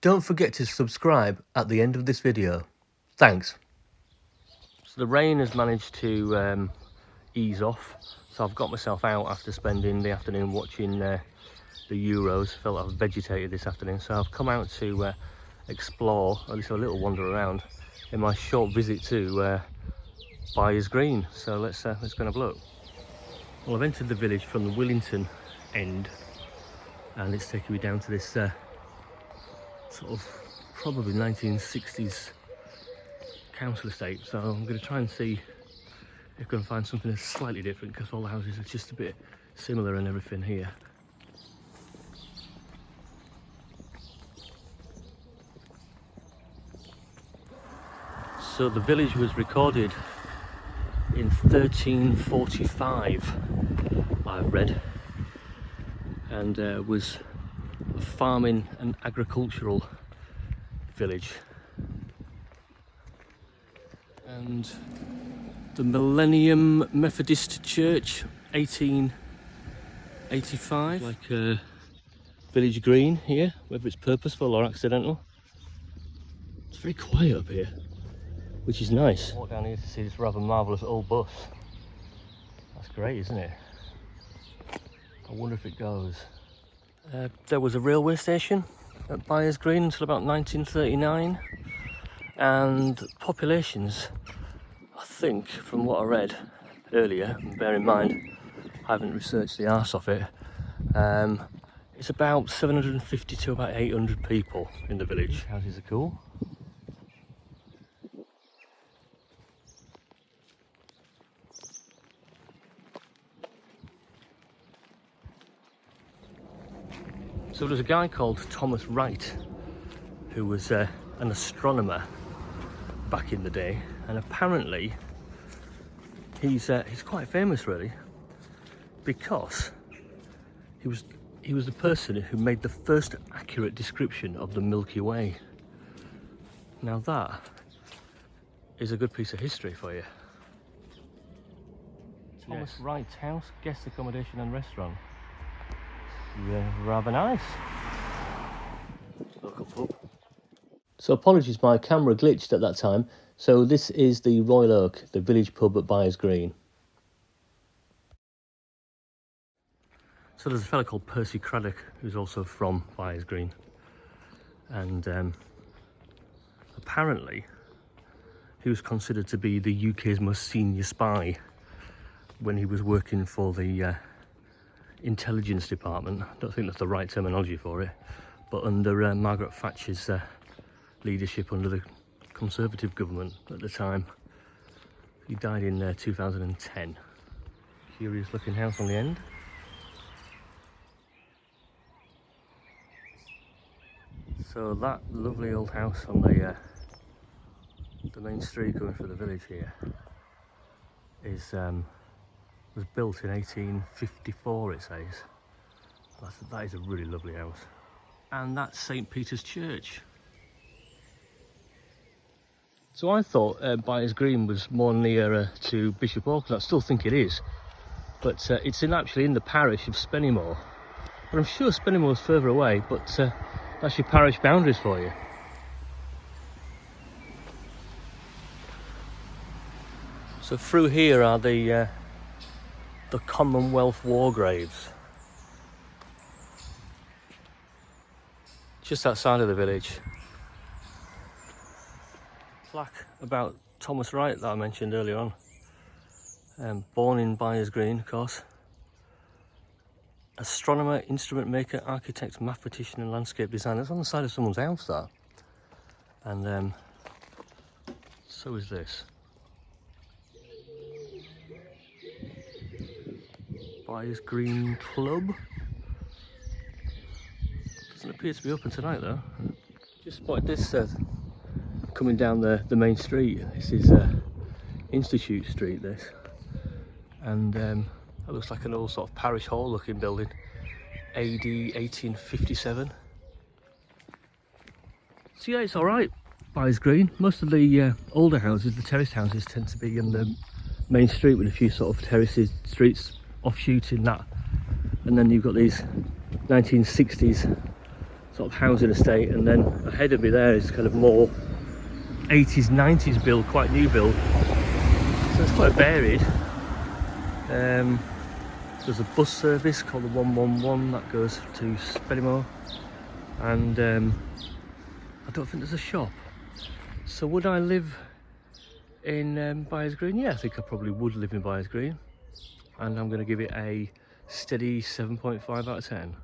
Don't forget to subscribe at the end of this video. Thanks. So the rain has managed to ease off, so I've got myself out after spending the afternoon watching the Euros. Felt I've vegetated this afternoon, so I've come out to explore, or at least a little wander around in my short visit to BYERS Green. So let's go and have a look. Well, I've entered the village from the Willington end, and it's taking me down to this sort of probably 1960s council estate. So I'm going to try and see if I can find something that's slightly different, because all the houses are just a bit similar and everything here. So the village was recorded in 1345, I've read, and was a farming and agricultural village. And the Millennium Methodist Church, 1885, like a village green here, whether it's purposeful or accidental. It's very quiet up here, which is nice. Walk down here to see this rather marvellous old bus. That's great, isn't it? I wonder if it goes. There was a railway station at BYERS Green until about 1939, and populations, I think, from what I read earlier, and bear in mind I haven't researched the arse of it, it's about 750 to about 800 people in the village. Houses are cool. So there's a guy called Thomas Wright who was an astronomer back in the day, and apparently he's quite famous really, because he was the person who made the first accurate description of the Milky Way. Now that is a good piece of history for you. Thomas Wright's house, guest accommodation and restaurant. Yeah, rather nice. Local pub. So apologies, my camera glitched at that time. So this is the Royal Oak, the village pub at BYERS Green. So there's a fellow called Percy Craddock who's also from BYERS Green, and apparently he was considered to be the UK's most senior spy when he was working for the intelligence department. I don't think that's the right terminology for it, but under Margaret Thatcher's leadership under the Conservative government at the time. He died in 2010. Curious looking house on the end. So that lovely old house on the main street going through the village here is was built in 1854, it says. That is a really lovely house. And that's St. Peter's Church. So I thought BYERS Green was more nearer to Bishop Auckland. I still think it is, but it's actually in the parish of Spennymoor. But I'm sure Spennymoor is further away, but that's your parish boundaries for you. So through here are the Commonwealth war graves, just outside of the village. Plaque about Thomas Wright that I mentioned earlier on, born in BYERS Green, of course. Astronomer, instrument maker, architect, mathematician and landscape designer. That's on the side of someone's house, that. And so is this. BYERS Green Club. Doesn't appear to be open tonight though. Just spotted this coming down the main street. This is Institute Street, this, and that looks like an old sort of parish hall looking building, AD 1857. So yeah, it's all right. BYERS Green. Most of the older houses, the terraced houses, tend to be in the main street with a few sort of terraces, streets offshooting that, and then you've got these 1960s sort of housing estate, and then ahead of me there is kind of more 80s, 90s build, quite new build. So it's quite varied. There's a bus service called the 111 that goes to Spennymoor, and I don't think there's a shop. So would I live in BYERS Green? Yeah, I think I probably would live in BYERS Green, and I'm going to give it a steady 7.5 out of 10.